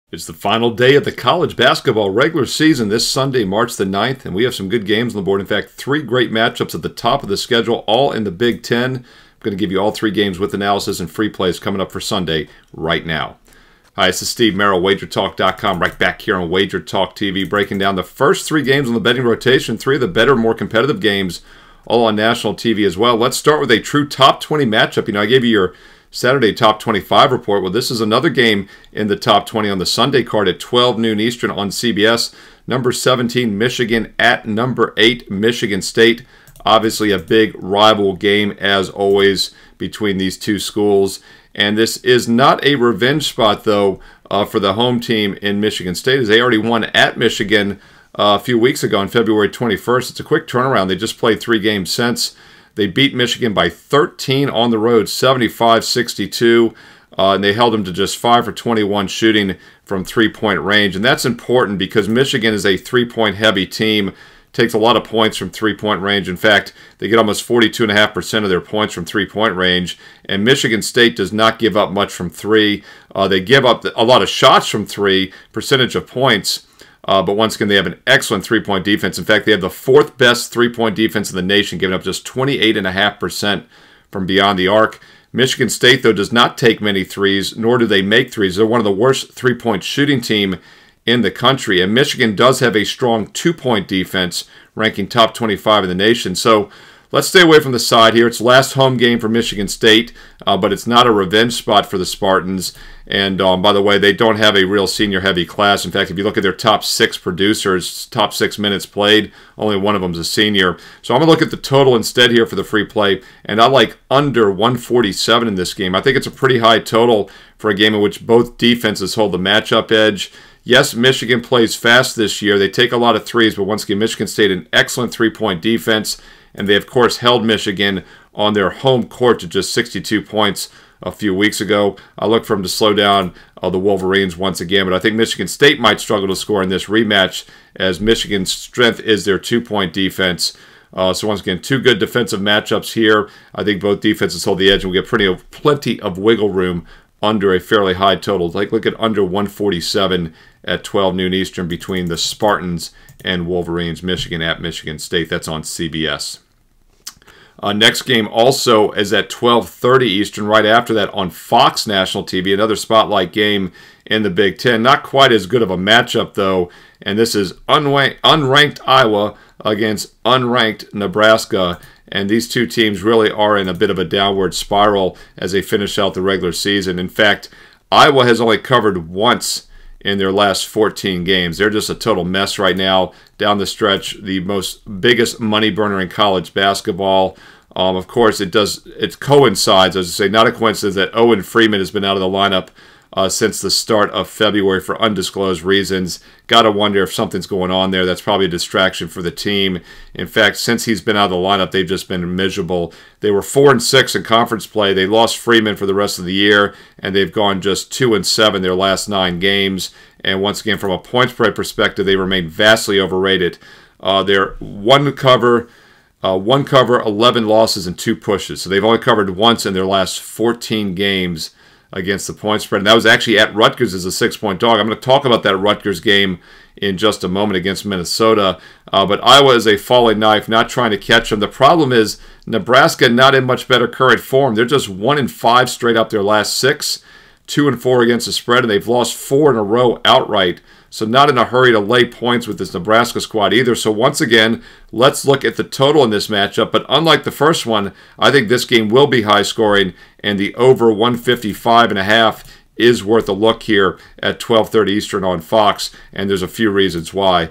It's the final day of the college basketball regular season this Sunday, March the 9th, and we have some good games on the board. In fact, 3 great matchups at the top of the schedule, all in the Big Ten. I'm going to give you all 3 games with analysis and free plays coming up for Sunday right now. Hi, this is Steve Merril, WagerTalk.com, right back here on WagerTalk TV, breaking down the first 3 games on the betting rotation, 3 of the better, more competitive games, all on national TV as well. Let's start with a true top 20 matchup. I gave you your Saturday top 25 report. Well, this is another game in the top 20 on the Sunday card at 12 noon Eastern on CBS. Number 17, Michigan at number 8, Michigan State. Obviously a big rival game, as always, between these two schools. And this is not a revenge spot, though, for the home team in Michigan State, as they already won at Michigan a few weeks ago on February 21st. It's a quick turnaround. They just played 3 games since. They beat Michigan by 13 on the road, 75-62, and they held them to just 5 for 21 shooting from three-point range. And that's important because Michigan is a three-point heavy team, takes a lot of points from three-point range. In fact, they get almost 42.5% of their points from three-point range, and Michigan State does not give up much from 3. They give up a lot of shots from 3, percentage of points. But once again, they have an excellent three-point defense. In fact, they have the 4th best three-point defense in the nation, giving up just 28.5% from beyond the arc. Michigan State, though, does not take many threes, nor do they make threes. They're one of the worst three-point shooting team in the country. And Michigan does have a strong 2-point defense, ranking top 25 in the nation. So let's stay away from the side here. It's last home game for Michigan State, but it's not a revenge spot for the Spartans. And by the way, they don't have a real senior-heavy class. In fact, if you look at their top 6 producers, top 6 minutes played, only one of them is a senior. So I'm going to look at the total instead here for the free play, and I like under 147 in this game. I think it's a pretty high total for a game in which both defenses hold the matchup edge. Yes, Michigan plays fast this year. They take a lot of threes, but once again, Michigan State an excellent three-point defense, and they, of course, held Michigan on their home court to just 62 points a few weeks ago. I look for them to slow down the Wolverines once again, but I think Michigan State might struggle to score in this rematch, as Michigan's strength is their 2-point defense. So once again, 2 good defensive matchups here. I think both defenses hold the edge, and we get plenty of wiggle room under a fairly high total. Like, look at under 147 at 12 noon Eastern between the Spartans and Wolverines. Michigan at Michigan State. That's on CBS. Next game also is at 12:30 Eastern, right after that on Fox National TV, another spotlight game in the Big Ten. Not quite as good of a matchup, though, and this is unranked Iowa against unranked Nebraska, and these two teams really are in a bit of a downward spiral as they finish out the regular season. In fact, Iowa has only covered once in their last 14 games. They're just a total mess right now down the stretch. The biggest money burner in college basketball. Of course, it coincides, as I say, not a coincidence that Owen Freeman has been out of the lineup since the start of February for undisclosed reasons. Got to wonder if something's going on there. That's probably a distraction for the team. In fact, since he's been out of the lineup, they've just been miserable. They were 4-6 in conference play. They lost Freeman for the rest of the year, and they've gone just 2-7 their last 9 games. And once again, from a point spread perspective, they remain vastly overrated. They're one cover, 11 losses, and 2 pushes. So they've only covered once in their last 14 games against the point spread. And that was actually at Rutgers as a 6-point dog. I'm going to talk about that Rutgers game in just a moment against Minnesota. But Iowa is a falling knife, not trying to catch them. The problem is Nebraska not in much better current form. They're just 1-5 straight up their last 6, 2-4 against the spread, and they've lost 4 in a row outright. So not in a hurry to lay points with this Nebraska squad either. So once again, let's look at the total in this matchup. But unlike the first one, I think this game will be high scoring, and the over 155.5 is worth a look here at 12:30 Eastern on Fox, and there's a few reasons why.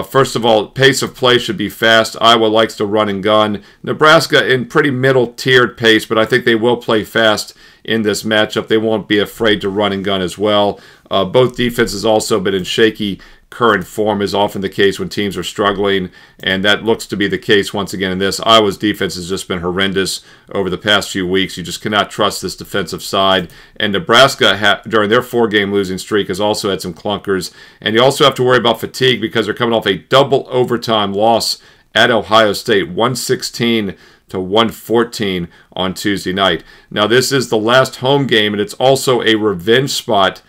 First of all, pace of play should be fast. Iowa likes to run and gun. Nebraska in pretty middle-tiered pace, but I think they will play fast in this matchup. They won't be afraid to run and gun as well. Both defenses also been in shaky current form, is often the case when teams are struggling, and that looks to be the case once again in this. Iowa's defense has just been horrendous over the past few weeks. You just cannot trust this defensive side. And Nebraska, during their 4-game losing streak, has also had some clunkers. And you also have to worry about fatigue because they're coming off a double overtime loss at Ohio State, 116 to 114 on Tuesday night. Now, this is the last home game, and it's also a revenge spot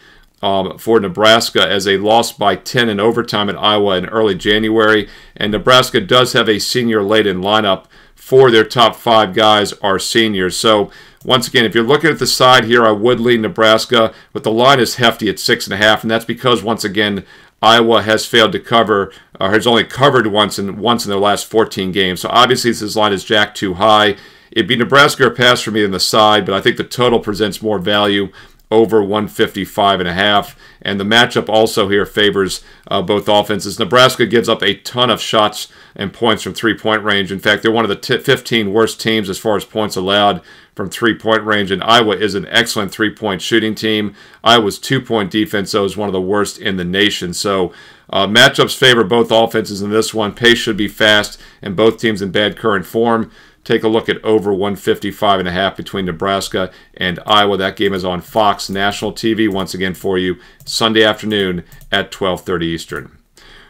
for Nebraska as they lost by 10 in overtime at Iowa in early January. And Nebraska does have a senior-laden lineup. 4 of their top 5 guys are seniors. So once again, if you're looking at the side here, I would lean Nebraska, but the line is hefty at 6.5, and that's because, once again, Iowa has failed to cover, or has only covered once in their last 14 games. So obviously this line is jacked too high. It'd be Nebraska or pass for me on the side, but I think the total presents more value over 155.5. And the matchup also here favors both offenses. Nebraska gives up a ton of shots and points from three-point range. In fact, they're one of the 15 worst teams as far as points allowed from three-point range, and Iowa is an excellent three-point shooting team. Iowa's two-point defense, though, is one of the worst in the nation. So matchups favor both offenses in this one. Pace should be fast, and both teams in bad current form. Take a look at over 155.5 between Nebraska and Iowa. That game is on Fox National TV once again for you Sunday afternoon at 12:30 Eastern.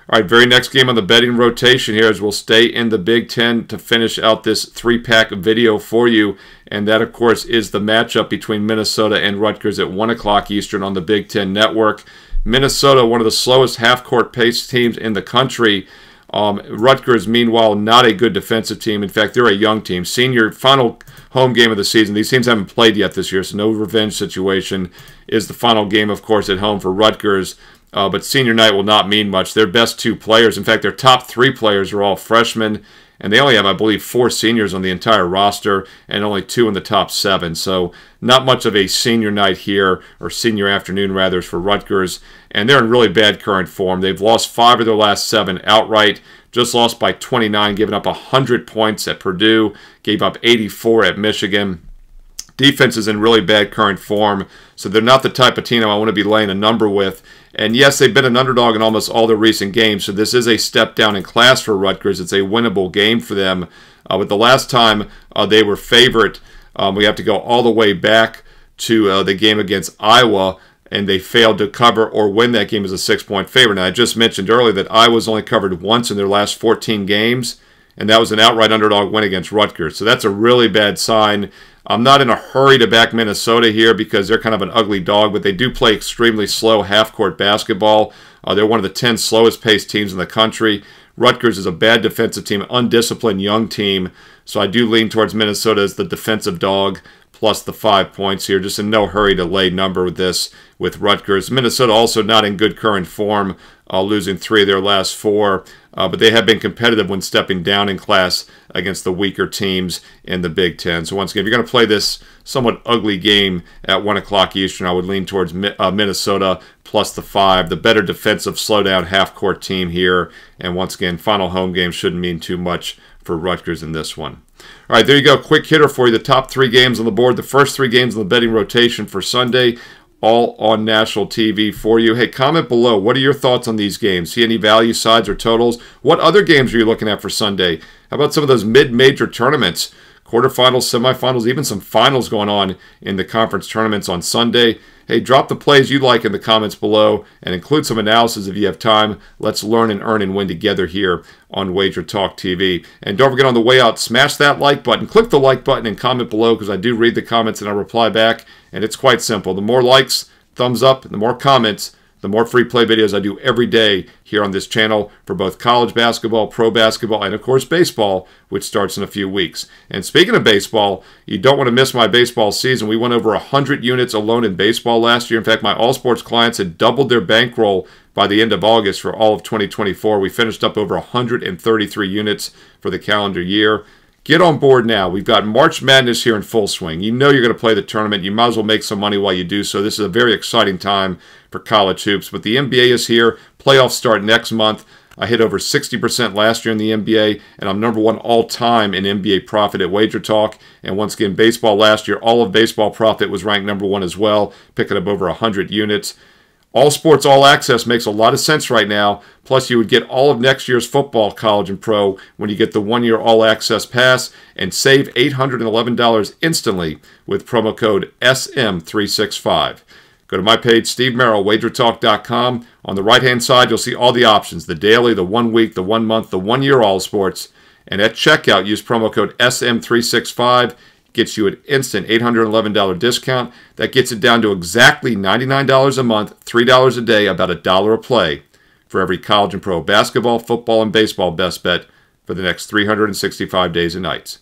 All right, very next game on the betting rotation here is we'll stay in the Big Ten to finish out this 3-pack video for you. And that, of course, is the matchup between Minnesota and Rutgers at 1 o'clock Eastern on the Big Ten Network. Minnesota, one of the slowest half-court pace teams in the country. Rutgers, meanwhile, not a good defensive team. In fact, they're a young team. Senior final home game of the season. These teams haven't played yet this year, so no revenge situation. Is the final game, of course, at home for Rutgers. But senior night will not mean much. Their best 2 players, in fact, their top 3 players are all freshmen. And they only have, I believe, 4 seniors on the entire roster and only 2 in the top 7. So not much of a senior night here, or senior afternoon, rather, for Rutgers. And they're in really bad current form. They've lost 5 of their last 7 outright. Just lost by 29, giving up 100 points at Purdue. Gave up 84 at Michigan. Defense is in really bad current form, so they're not the type of team I want to be laying a number with. And yes, they've been an underdog in almost all their recent games, so this is a step down in class for Rutgers. It's a winnable game for them. But the last time they were favorite, we have to go all the way back to the game against Iowa, and they failed to cover or win that game as a 6-point favorite. Now, I just mentioned earlier that Iowa's only covered once in their last 14 games, and that was an outright underdog win against Rutgers. So that's a really bad sign. I'm not in a hurry to back Minnesota here because they're kind of an ugly dog, but they do play extremely slow half-court basketball. They're one of the 10 slowest-paced teams in the country. Rutgers is a bad defensive team, undisciplined young team, so I do lean towards Minnesota as the defensive dog plus the 5 points here. Just in no hurry to lay number with this with Rutgers. Minnesota also not in good current form, losing 3 of their last 4. But they have been competitive when stepping down in class against the weaker teams in the Big Ten. So once again, if you're going to play this somewhat ugly game at 1 o'clock Eastern, I would lean towards Minnesota plus the 5. The better defensive slowdown half-court team here. And once again, final home game shouldn't mean too much for Rutgers in this one. All right, there you go. Quick hitter for you. The top 3 games on the board. The first 3 games on the betting rotation for Sunday, all on national TV for you. Hey, comment below. What are your thoughts on these games? See any value, sides, or totals? What other games are you looking at for Sunday? How about some of those mid-major tournaments? Quarterfinals, semifinals, even some finals going on in the conference tournaments on Sunday. Hey, drop the plays you like in the comments below and include some analysis if you have time. Let's learn and earn and win together here on WagerTalk TV. And don't forget, on the way out, smash that like button. Click the like button and comment below because I do read the comments and I reply back. And it's quite simple. The more likes, thumbs up, and the more comments, the more free play videos I do every day here on this channel for both college basketball, pro basketball, and of course baseball, which starts in a few weeks. And speaking of baseball, you don't want to miss my baseball season. We went over 100 units alone in baseball last year. In fact, my all sports clients had doubled their bankroll by the end of August for all of 2024. We finished up over 133 units for the calendar year. Get on board now. We've got March Madness here in full swing. You know you're going to play the tournament. You might as well make some money while you do so. This is a very exciting time for college hoops. But the NBA is here. Playoffs start next month. I hit over 60% last year in the NBA, and I'm #1 all-time in NBA profit at WagerTalk. And once again, baseball last year, all of baseball profit was ranked #1 as well, picking up over 100 units. All Sports All Access makes a lot of sense right now. Plus, you would get all of next year's football, college, and pro when you get the 1-year All Access Pass and save $811 instantly with promo code SM365. Go to my page, Steve Merril, WagerTalk.com. On the right-hand side, you'll see all the options, the daily, the 1 week, the 1 month, the 1 year All Sports. And at checkout, use promo code SM365. gets you an instant $811 discount. That gets it down to exactly $99 a month, $3 a day, about $1 a play for every college and pro basketball, football, and baseball best bet for the next 365 days and nights.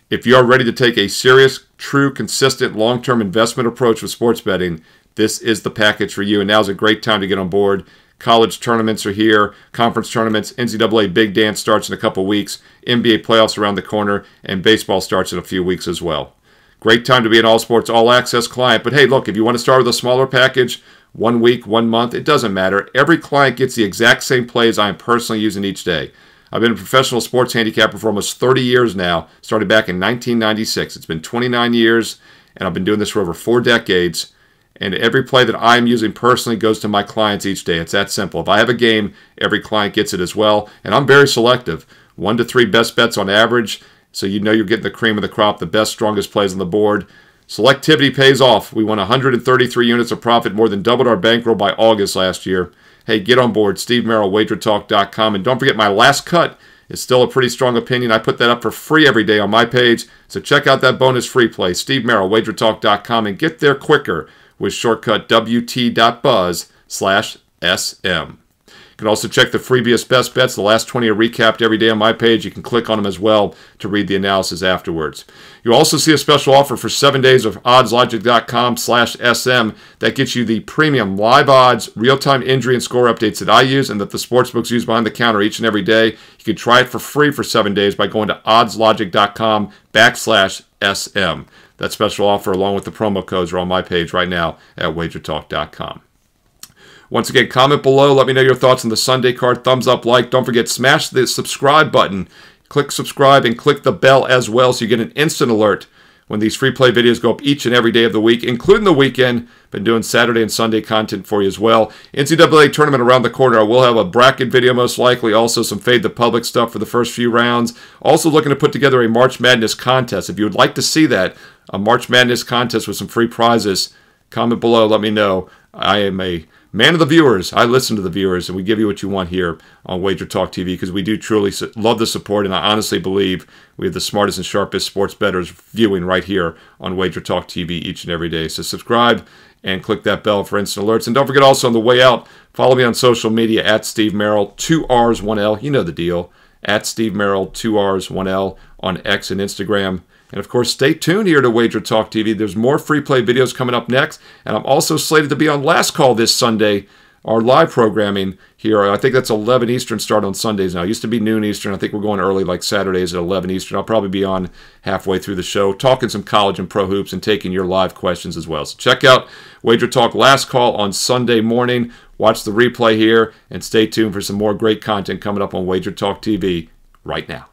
If you are ready to take a serious, true, consistent, long-term investment approach with sports betting, this is the package for you, and now is a great time to get on board. College tournaments are here, conference tournaments, NCAA Big Dance starts in a couple weeks, NBA playoffs around the corner, and baseball starts in a few weeks as well. Great time to be an all sports, all access client. But hey, look, if you want to start with a smaller package, 1 week, 1 month, it doesn't matter. Every client gets the exact same plays I am personally using each day. I've been a professional sports handicapper for almost 30 years now, started back in 1996. It's been 29 years, and I've been doing this for over 4 decades. And every play that I'm using personally goes to my clients each day. It's that simple. If I have a game, every client gets it as well. And I'm very selective. 1 to 3 best bets on average. So you know you're getting the cream of the crop, the best, strongest plays on the board. Selectivity pays off. We won 133 units of profit, more than doubled our bankroll by August last year. Hey, get on board, Steve Merril, WagerTalk.com. And don't forget, my last cut is still a pretty strong opinion. I put that up for free every day on my page. So check out that bonus free play, Steve Merril, WagerTalk.com, and get there quicker with shortcut WT.buzz/SM. You can also check the previous best bets. The last 20 are recapped every day on my page. You can click on them as well to read the analysis afterwards. You'll also see a special offer for 7 days of oddslogic.com/SM that gets you the premium live odds, real-time injury and score updates that I use and that the sportsbooks use behind the counter each and every day. You can try it for free for 7 days by going to oddslogic.com/SM. That special offer along with the promo codes are on my page right now at WagerTalk.com. Once again, comment below. Let me know your thoughts on the Sunday card. Thumbs up, like. Don't forget, smash the subscribe button. Click subscribe and click the bell as well so you get an instant alert when these free play videos go up each and every day of the week, including the weekend. Been doing Saturday and Sunday content for you as well. NCAA tournament around the corner. I will have a bracket video most likely. Also some Fade the Public stuff for the first few rounds. Also looking to put together a March Madness contest. If you would like to see that, a March Madness contest with some free prizes, comment below. Let me know. I am a man of the viewers. I listen to the viewers, and we give you what you want here on Wager Talk TV because we do truly love the support, and I honestly believe we have the smartest and sharpest sports bettors viewing right here on Wager Talk TV each and every day. So subscribe and click that bell for instant alerts. And don't forget also on the way out, follow me on social media at Steve Merril, 2 R's, 1 L. You know the deal. At Steve Merril, 2 R's, 1 L on X and Instagram. And, of course, stay tuned here to Wager Talk TV. There's more free play videos coming up next. And I'm also slated to be on Last Call this Sunday, our live programming here. I think that's 11 Eastern start on Sundays now. It used to be noon Eastern. I think we're going early like Saturdays at 11 Eastern. I'll probably be on halfway through the show, talking some college and pro hoops and taking your live questions as well. So check out Wager Talk Last Call on Sunday morning. Watch the replay here and stay tuned for some more great content coming up on Wager Talk TV right now.